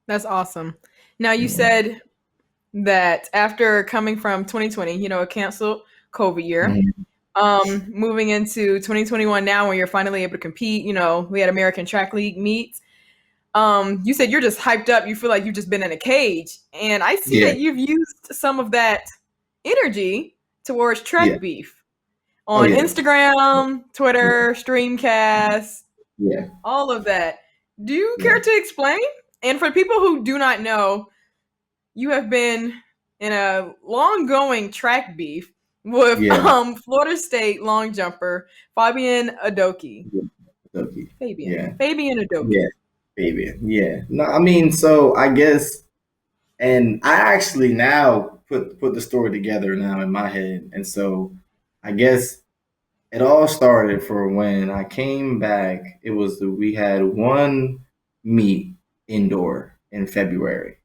That's awesome. Now you said that after coming from 2020, a canceled COVID year, Mhm. moving into 2021 now when you're finally able to compete, we had American Track League meets. You said you're just hyped up. You feel like you've just been in a cage. And I see Yeah, that you've used some of that energy towards yeah, track beef oh on yeah, Instagram, yeah, Twitter, Streamcast, yeah, all of that. Do you yeah, care to explain? And for people who do not know, you have been in a long going track beef with yeah, Florida State long jumper Fabian Adoki. yeah. Okay. Fabian. Yeah, Fabian yeah, Adoki. baby. Yeah. No, I mean, so I guess, and I actually now put the story together now in my head, and so I guess it all started for when I came back. It was we had one meet indoor in February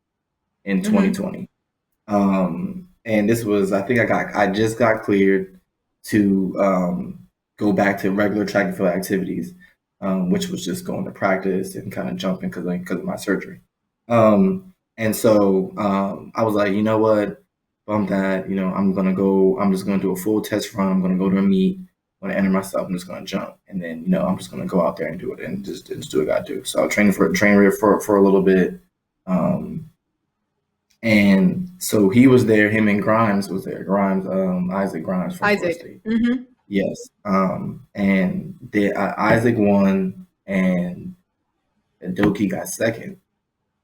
in Mm-hmm. 2020. And this was, I think I just got cleared to go back to regular track and field activities, which was just going to practice and kind of jumping because of my surgery. And so I was like, you know what, bump that. I'm gonna go. I'm just gonna do a full test run. I'm gonna go to a meet. I'm gonna enter myself. I'm just gonna jump, and then I'm just gonna go out there and do it and just do what I gotta do. So I was training for a little bit. Um, and so he was there. Him and Grimes was there. Isaac Grimes from Florida Isaac. State. Mm-hmm. Yes. And Isaac won, and Doki got second,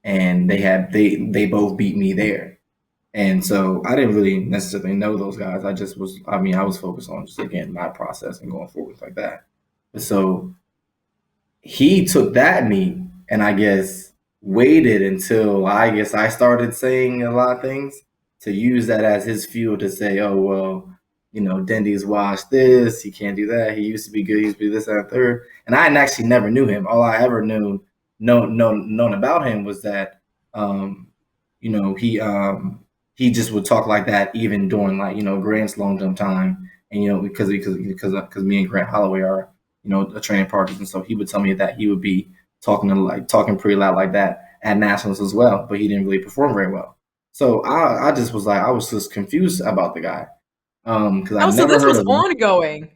and they both beat me there. And so I didn't really necessarily know those guys. I just was. I mean, I was focused on just again my process and going forward like that. But so he took that meat and I guess waited until I guess I started saying a lot of things to use that as his fuel to say, oh well, Dendy's washed this, he can't do that, he used to be good, he used to be this, that, and third. And I actually never knew him. All I ever known about him was that you know, he um he just would talk like that even during like, Grant's long jump time. And because me and Grant Holloway are a training partners, and so he would tell me that he would be talking pretty loud like that at nationals as well, but he didn't really perform very well. So I just was like I was just confused about the guy because I Oh, so never this heard was of him. ongoing.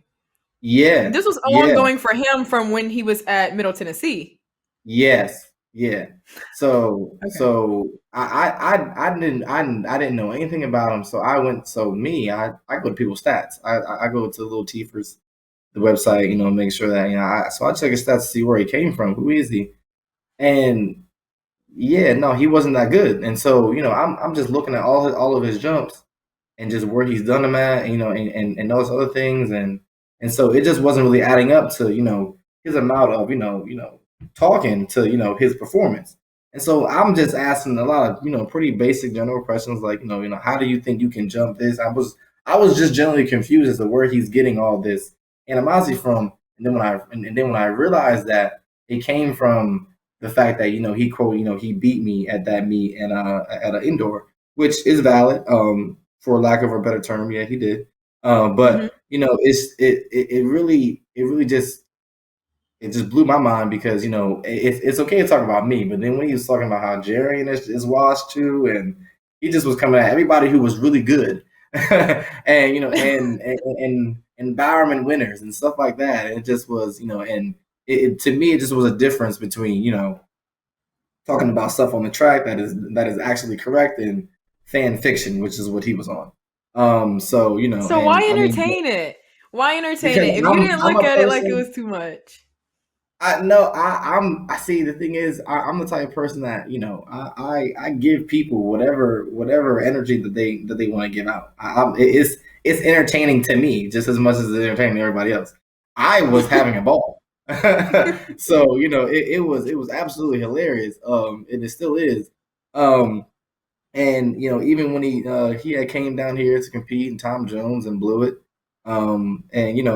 Yeah, This was yeah, ongoing for him from when he was at Middle Tennessee. yes, yeah. So Okay. so I didn't know anything about him. So I went. So me, I go to people's stats. I go to Little Tfers, the website, make sure that so I check his stats to see where he came from, who is he, and yeah, no, he wasn't that good. And so I'm just looking at all of his jumps and just where he's done them at, and, and those other things, and so it just wasn't really adding up to his amount of talking to his performance. And so I'm just asking a lot of pretty basic general questions like how do you think you can jump this? I was just generally confused as to where he's getting all this animosity from. And then when I realized that it came from the fact that he quote he beat me at that meet and at an indoor, which is valid. For lack of a better term, yeah, he did. Mm-hmm. But it really just blew my mind because it's okay to talk about me, but then when he was talking about how Jerry is washed too, and he just was coming at everybody who was really good, and and Bowerman winners and stuff like that. And it just was and to me it just was a difference between talking about stuff on the track that is actually correct and fan fiction, which is what he was on. So So and why I mean entertain it? Why entertain because it if you didn't I'm look a at it like it person. was too much? I no, I see. The thing is, I'm the type of person that I give people whatever energy that they want to give out. It's entertaining to me just as much as it's entertaining to everybody else. I was having a ball, so it was absolutely hilarious. And it still is. Um, and even when he had came down here to compete in Tom Jones and blew it, and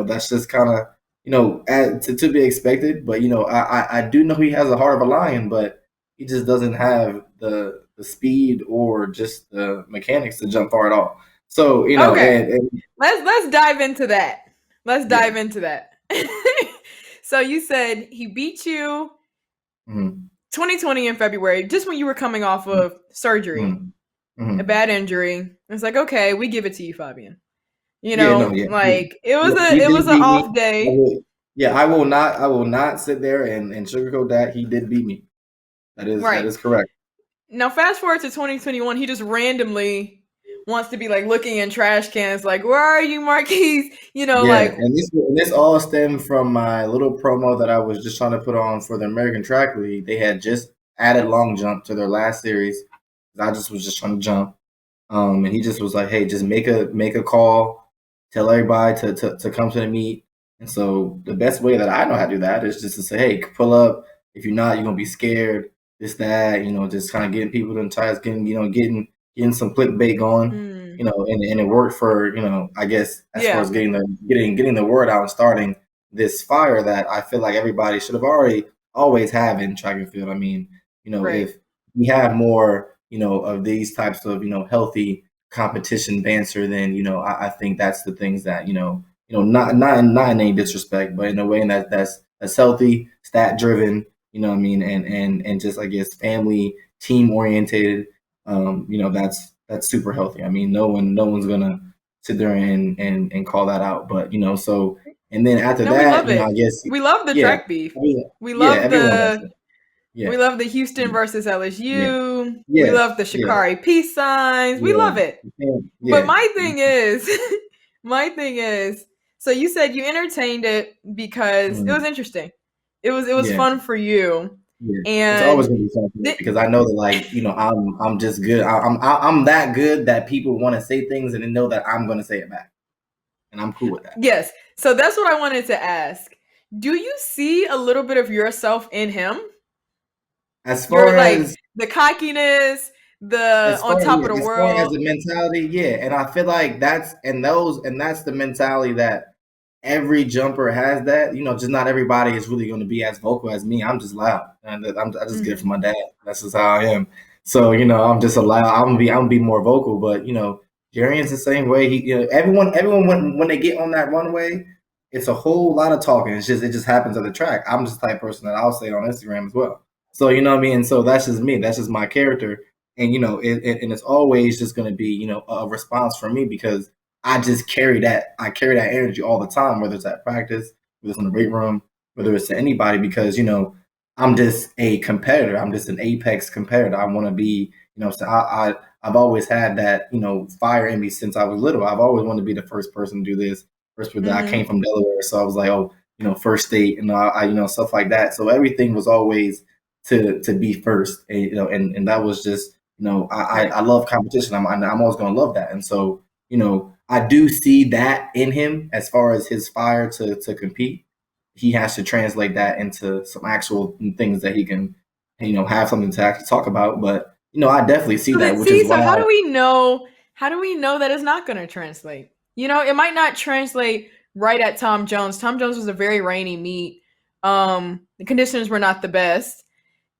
that's just kind of to be expected. But I do know he has a heart of a lion, but he just doesn't have the speed or just the mechanics to jump far at all. So Okay. and Let's dive into that. Let's yeah. dive into that. So you said he beat you Mhm. 2020 in February, just when you were coming off of surgery, Mm-hmm. a Mm-hmm. bad injury. It's like, okay, we give it to you, Fabian. You Yeah, no, know, yeah, yeah. like it was Yeah, he was did an beat me. off day. Yeah, I will not sit there and sugarcoat that. He did beat me. That Right. is correct. Now fast forward to 2021, he just randomly wants to be like looking in trash cans, like, where are you, Marquis? You know, Yeah, like, and this all stemmed from my little promo that I was just trying to put on for the American Track League. They had just added long jump to their last series. I just was just trying to jump. And he just was like, "Hey, just make a call, tell everybody to come to the meet." And so the best way that I know how to do that is just to say, "Hey, pull up. If you're not, you're gonna be scared. This, that, just kind of getting people to entice, getting some clickbait going, mm, and it worked for I guess as far yeah, as getting the word out and starting this fire that I feel like everybody should have already always have in track and field. I mean, right. if we have more of these types of healthy competition banter, then I think that's the things that not in any disrespect, but in a way that's healthy, stat driven, what I mean, and just I guess family team orientated. That's super healthy. I mean, no one's gonna sit there and call that out, but so and then after No, we that, love it. I guess We love the yeah, track beef. We yeah, love everyone does the it. Yeah, we love the Houston yeah, versus yeah, LSU. We yeah, love the yeah. Shikari peace signs. We Yeah, love it. But yeah, my thing is, my thing is, so you said you entertained it because it was mm, interesting. It was yeah, fun for you, yeah. It's always and gonna be fun for me th- because I know that I'm just good. I'm that good that people want to say things and they know that I'm gonna say it back, and I'm cool with that. yes. So that's what I wanted to ask. Do you see a little bit of yourself in him? As You're far like as the cockiness, the on top of the as far as world. the mentality, yeah, and I feel like that's the mentality that every jumper has. That just not everybody is really going to be as vocal as me. I'm just loud, and I just get it Mhm. from my dad. That's just how I am. So I'm just a loud. I'm gonna be more vocal, but Jarian's the same way. He everyone when they get on that runway, it's a whole lot of talking. It just happens at the track. I'm just the type of person that I'll say it on Instagram as well. So what I mean. So that's just me. That's just my character, and and it's always just going to be a response from me because I just carry that. I carry that energy all the time, whether it's at practice, whether it's in the weight room, whether it's to anybody, because I'm just a competitor. I'm just an apex competitor. I want to be. So I've always had that fire in me since I was little. I've always wanted to be the first person to do this. First person. I came Mhm. from Delaware, so I was like, oh, first state, and stuff like that. So everything was always to be first, and and that was just Right. I love competition. I'm always gonna love that, and so I do see that in him as far as his fire to compete. He has to translate that into some actual things that he can have something to actually talk about. But I definitely see So that, that which is see, so why how do we know? How do we know that it's not going to translate? You know, it might not translate right at Tom Jones. Tom Jones was a very rainy meet. The conditions were not the best,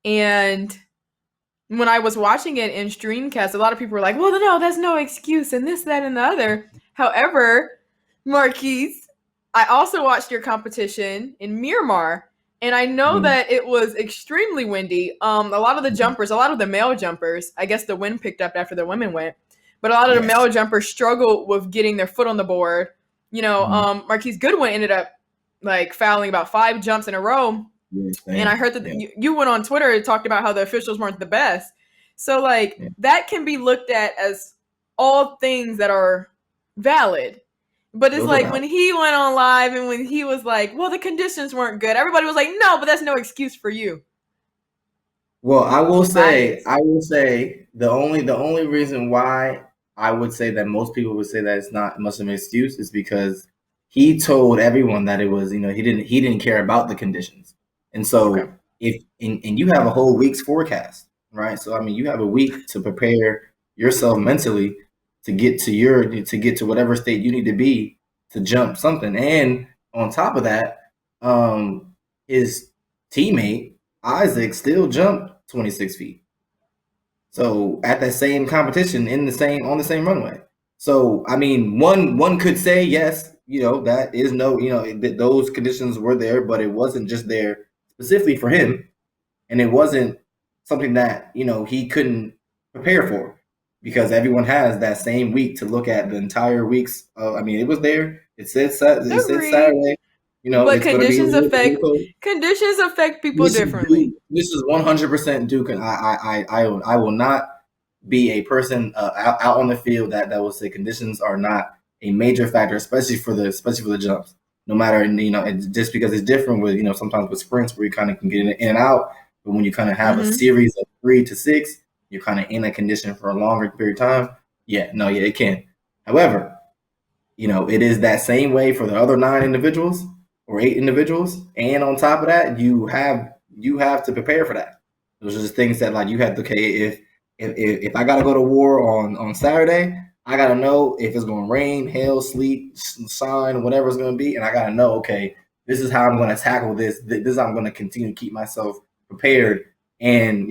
and when I was watching it in Streamcast, a lot of people were like, "Well, no, that's no excuse," and this, that, and the other. However, Marquise, I also watched your competition in Miramar, and I know mm, that it was extremely windy. A lot of the jumpers, a lot of the male jumpers, I guess the wind picked up after the women went, but a lot of the yes, male jumpers struggled with getting their foot on the board. mm, Marquise Goodwin ended up like fouling about 5 jumps in a row, yeah, and I same, heard that yeah, you went on Twitter and talked about how the officials weren't the best. So like yeah, that can be looked at as all things that are valid. But it's those are like when valid. he went on live and when he was like, "Well, the conditions weren't good," everybody was like, "No, but that's no excuse for you." Well, Bias. I will say the only reason why I would say that most people would say that it's not much of an excuse is because he told everyone that it was, he didn't care about the conditions. And Okay. so if and you have a whole week's forecast, right? So I mean you have a week to prepare yourself mentally to get to whatever state you need to be to jump something. And on top of that, his teammate Isaac still jumped 26 feet. So at that same competition in the same on the same runway. So I mean, one could say yes, that is no, that those conditions were there, but it wasn't just there specifically for him, and it wasn't something that he couldn't prepare for because everyone has that same week to look at the entire weeks. I mean, it was there. It said Agreed. Saturday. But It's going to be a conditions affect people differently. This is 100% Duke, and I will not be a person out on the field that will say conditions are not a major factor, especially for the jumps. No matter just because it's different with sometimes with sprints where you kind of can get in and out, but when you kind of have a Mm-hmm. series of 3 to 6, you're kind of in a condition for a longer period of time. Yeah, it can. However, it is that same way for the other 9 individuals or 8 individuals, and on top of that, you have to prepare for that. Those are just things that like you have to. Okay, if I gotta go to war on Saturday, I gotta know if it's gonna rain, hail, sleet, shine, whatever it's gonna be, and I gotta know. Okay, this is how I'm gonna tackle this. This is how I'm gonna continue to keep myself prepared and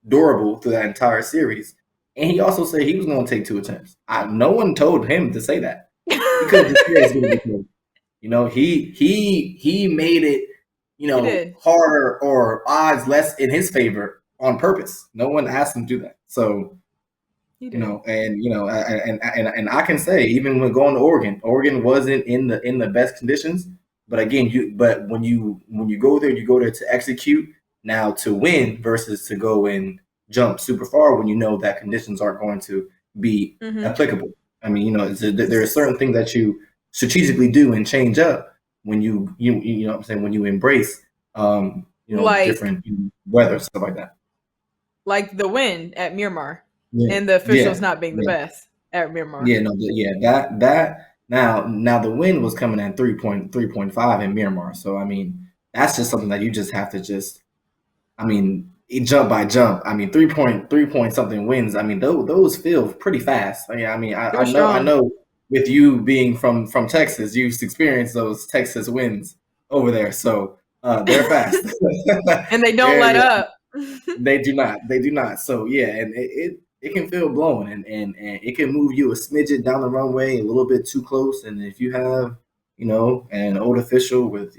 durable through that entire series. And he also said he was gonna take 2 attempts. No one told him to say that. He could have just said it's gonna be cool. He made it, He did. harder or odds less in his favor on purpose. No one asked him to do that. So, He did. and I can say even when going to Oregon wasn't in the best conditions. But again, when you go there, you go there to execute. Now to win versus to go and jump super far when you know that conditions aren't going to be Mm-hmm. applicable. I mean, there are certain things that you strategically do and change up when you know what I'm saying, when you embrace Like different weather, stuff like that. like the win at Miramar, Yeah, and the officials yeah, not being the yeah, best at Miramar. yeah. No, yeah. That now the wind was coming at 3.5 in Miramar. So I mean, that's just something that you just have to just. I mean, jump by jump. I mean, 3 point something wins. I mean, those feel pretty fast. It I was know. I strong, know. With you being from Texas, you've experienced those Texas wins over there. So they're fast. and they don't they're let up. They do not. They do not. So yeah, and it can feel blowing, and it can move you a smidget down the runway a little bit too close. And if you have an old official with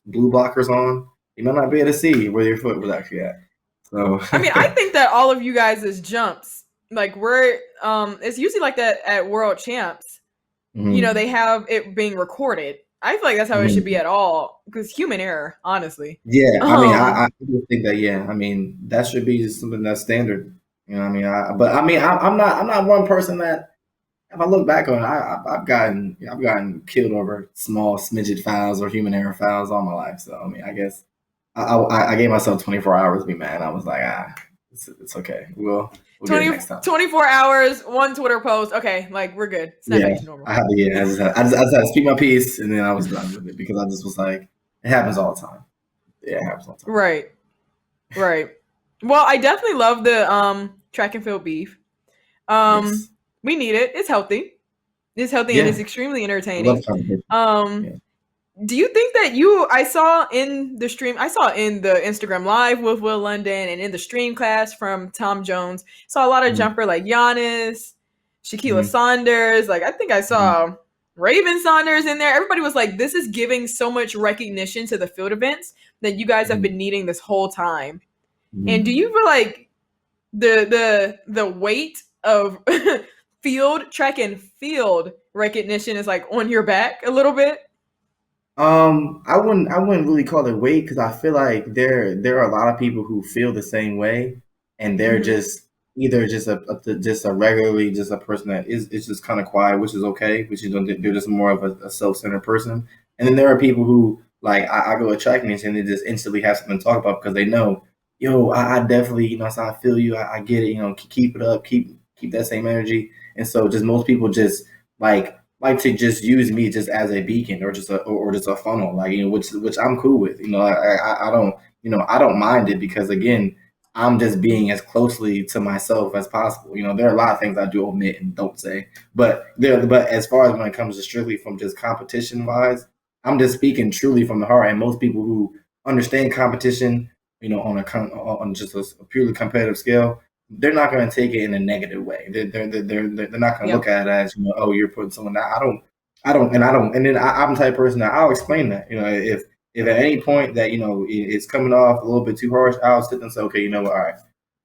blue blockers on, you might not be able to see where your foot was actually at. So I mean, I think that all of you guys' jumps, like we're it's usually like that at World Champs. mhm, They have it being recorded. I feel like that's how it should be mhm. at all because human error, honestly. Yeah, I mean, Um, I do think that. Yeah, I mean, that should be just something that's standard. I mean, but I mean, I'm not one person that. If I look back on it, I've gotten killed over small smidget fouls or human error fouls all my life. So I mean, I guess I gave myself 24 hours to be mad. I was like, it's okay. We'll get it 20, next time. 24 hours, one Twitter post. Okay, like we're good. Snap Yeah, back to normal. I had to. Yeah, I just had to speak my piece, and then I was done with it because I just was like, it happens all the time. Yeah, it happens all the time. Right, right. Well, I definitely love the track and field beef. Yes. We need it. It's healthy. It's healthy and Yeah, it's extremely I love entertaining. competition. Um, Yeah. do you think that I saw in the stream, I saw in the Instagram live with Will London and in the stream class from Tom Jones, saw a lot of Mhm, jumper like Giannis, Shaquilla mhm, Saunders. Like I think I mhm, saw Raven Saunders in there. Everybody was like, this is giving so much recognition to the field events that you guys have mhm, been needing this whole time. And do mhm. you feel like the weight of field track and field recognition is like on your back a little bit? I wouldn't really call it weight because I feel like there are a lot of people who feel the same way, and they're Mm-hmm. just either just a regularly just a person that is just kind of quiet, which is okay, which they're just more of a self-centered person. And then there are people who like I go to track meets and they just instantly have something to talk about because they know, yo, I definitely so I feel you, I get it, keep it up, keep that same energy. And so just most people just like to just use me just as a beacon or just a funnel, like which I'm cool with. I don't mind it because again, I'm just being as closely to myself as possible. There are a lot of things I do omit and don't say, but as far as when it comes to strictly from just competition wise, I'm just speaking truly from the heart. And most people who understand competition, on just a purely competitive scale, they're not going to take it in a negative way. They're not going to Yeah. look at it as oh, you're putting someone down. I don't, and then I'm the type of person that I'll explain that. If if at any point that it's coming off a little bit too harsh, I'll sit and say, okay, you know what, all right,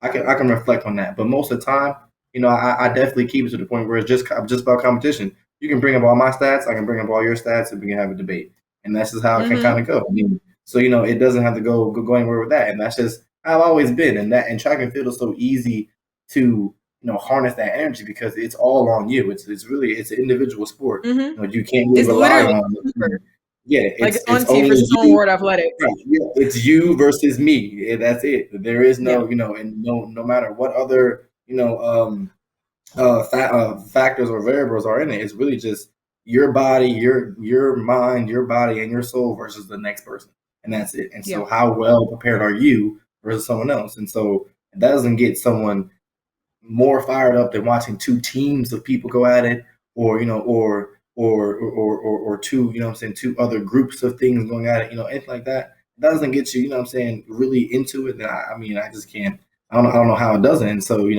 I can reflect on that. But most of the time, I definitely keep it to the point where it's just about competition. You can bring up all my stats, I can bring up all your stats, and we can have a debate. And that's just how it can kind of go. I mean, so it doesn't have to go anywhere with that. And that's just how I've always been. And track and field is so easy to harness that energy because it's all on you. It's an individual sport. You can't really It's rely literally on. Yeah, like it's on team only versus on you. World Athletics. Right, yeah, it's you versus me. Yeah, that's it. There is Yeah. no, and no matter what other, factors or variables are in it. It's really just your body, your mind, your body, and your soul versus the next person, and that's it. And so, Yeah. how well prepared are you versus someone else? And so, that doesn't get someone more fired up than watching two teams of people go at it, or or two, I'm saying, two other groups of things going at it, anything like that. It doesn't get you, I'm saying, really into it. Then I mean, I just can't. I don't know how it doesn't. And so,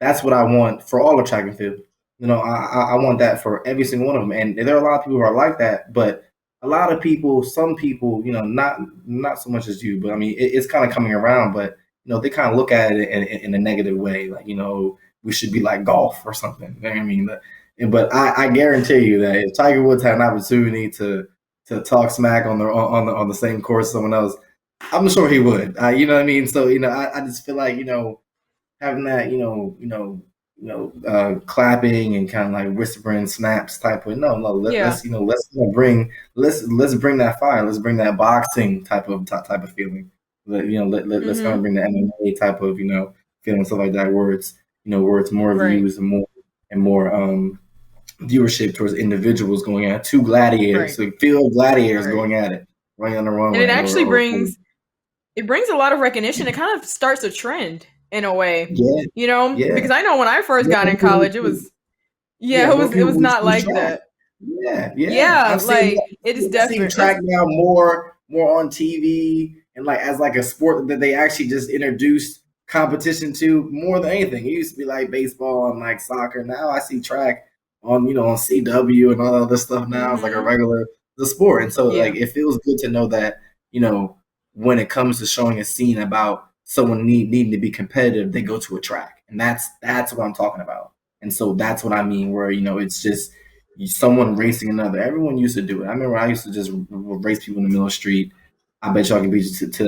that's what I want for all of track and field. I want that for every single one of them. And there are a lot of people who are like that, but a lot of people, some people, not so much as you, but I mean, it's kind of coming around, but they kind of look at it in a negative way, like, we should be like golf or something. You know what I mean? But I guarantee you that if Tiger Woods had an opportunity to talk smack on the same course as someone else, I'm sure he would. You know what I mean? So I just feel like having that clapping and kind of like whispering snaps type of let's let's bring that fire, let's bring that boxing type of feeling. Let's kind of bring the MMA type of feeling, stuff like that, where it's more views and more viewership towards individuals going at two gladiators, so field gladiators going at it, running on the runway. And it actually brings a lot of recognition. It kind of starts a trend in a way, because I know when I first got in college, it was not like that. I've like seen, it is I've seen track now more on TV, and like as like a sport that they actually just introduced competition to more than anything. It used to be like baseball and like soccer. Now I see track on on CW and all that other stuff. Now it's like a regular the sport, and so like it feels good to know that when it comes to showing a scene about someone needing to be competitive, they go to a track, and that's what I'm talking about. And so that's what I mean, where it's just someone racing another. Everyone used to do it. I remember I used to just race people in the middle of the street. I bet y'all can beat you to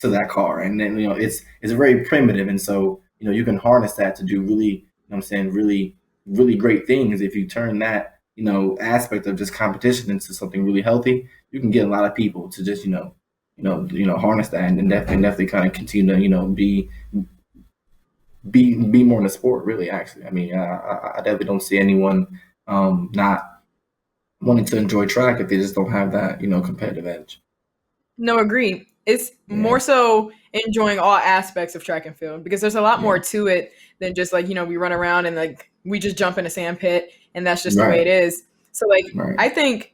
that car, and then it's very primitive, and so you can harness that to do really, I'm saying, really really great things. If you turn that aspect of just competition into something really healthy, you can get a lot of people to just harness that, and then definitely kind of continue to be more in the sport. Really, actually, I mean, I definitely don't see anyone not wanting to enjoy track if they just don't have that competitive edge. No, agree. It's more so enjoying all aspects of track and field, because there's a lot more to it than just like we run around and like we just jump in a sand pit and that's just the way it is. So like I think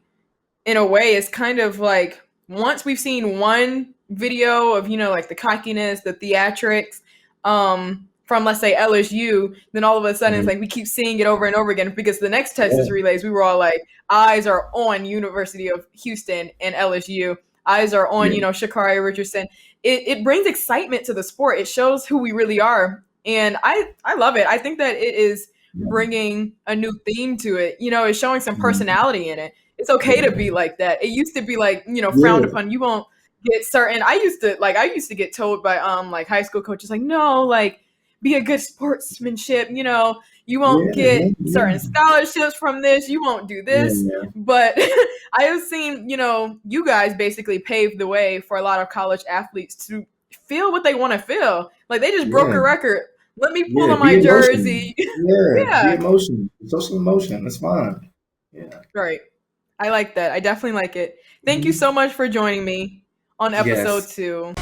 in a way it's kind of like, once we've seen one video of like the cockiness, the theatrics from, let's say, LSU, then all of a sudden it's like we keep seeing it over and over again, because the next Texas relays, we were all like, eyes are on University of Houston and LSU, eyes are on Sha'Carri Richardson. It brings excitement to the sport. It shows who we really are, and I love it. I think that it is bringing a new theme to it. It's showing some personality in it. It's okay to be like that. It used to be like, frowned upon. You won't get certain. I used to get told by like high school coaches, like, no, like, be a good sportsmanship. You won't get certain scholarships from this. You won't do this. But I have seen, you guys basically paved the way for a lot of college athletes to feel what they want to feel. Like, they just broke a record. Let me pull on my jersey. Be emotion. Social emotion. That's fine. Yeah. Right. I like that. I definitely like it. Thank you so much for joining me on episode 2.